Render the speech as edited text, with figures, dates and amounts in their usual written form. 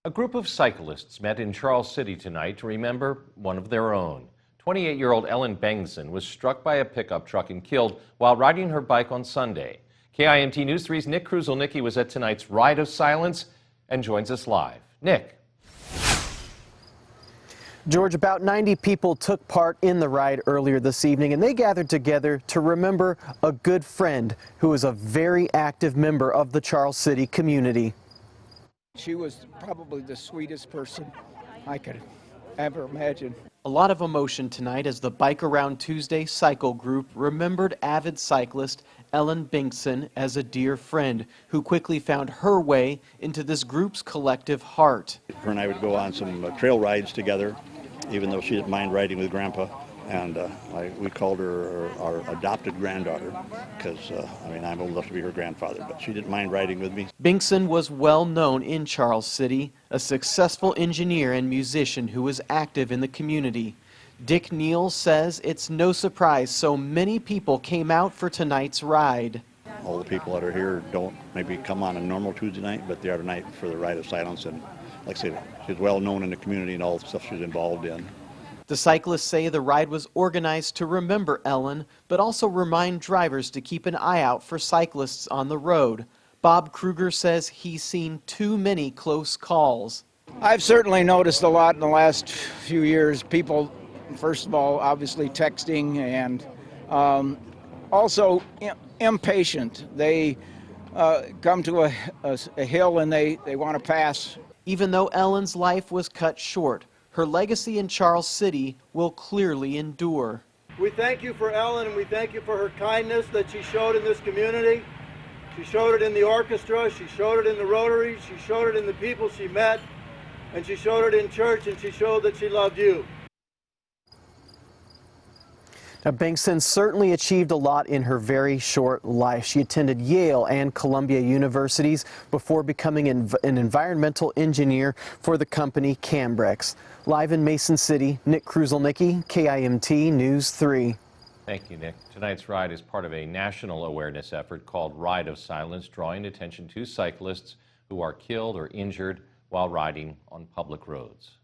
A group of cyclists met in Charles City tonight to remember one of their own. 28-year-old Ellen Bengtson was struck by a pickup truck and killed while riding her bike on Sunday. KIMT News 3's Nick Kruzelnicki was at tonight's Ride of Silence and joins us live. Nick. George, about 90 people took part in the ride earlier this evening, and they gathered together to remember a good friend who was a very active member of the Charles City community. She was probably the sweetest person I could ever imagine. A lot of emotion tonight as the Bike Around Tuesday cycle group remembered avid cyclist Ellen Bengtson as a dear friend who quickly found her way into this group's collective heart. Her and I would go on some trail rides together, even though she didn't mind riding with Grandpa. And we called her our adopted granddaughter because, I'm old enough to be her grandfather, but she didn't mind riding with me. Bengtson was well known in Charles City, a successful engineer and musician who was active in the community. Dick Neal says it's no surprise so many people came out for tonight's ride. All the people that are here don't maybe come on a normal Tuesday night, but they are tonight for the Ride of Silence. And like I said, she's well known in the community and all the stuff she's involved in. The cyclists say the ride was organized to remember Ellen, but also remind drivers to keep an eye out for cyclists on the road. Bob Kruger says he's seen too many close calls. I've certainly noticed a lot in the last few years. People, first of all, obviously texting and also impatient. They come to a hill and they want to pass. Even though Ellen's life was cut short, her legacy in Charles City will clearly endure. We thank you for Ellen, and we thank you for her kindness that she showed in this community. She showed it in the orchestra, she showed it in the Rotary, she showed it in the people she met, and she showed it in church, and she showed that she loved you. Now, Bengtson certainly achieved a lot in her very short life. She attended Yale and Columbia universities before becoming an environmental engineer for the company Cambrex. Live in Mason City, Nick Kruzelnicki, KIMT News 3. Thank you, Nick. Tonight's ride is part of a national awareness effort called Ride of Silence, drawing attention to cyclists who are killed or injured while riding on public roads.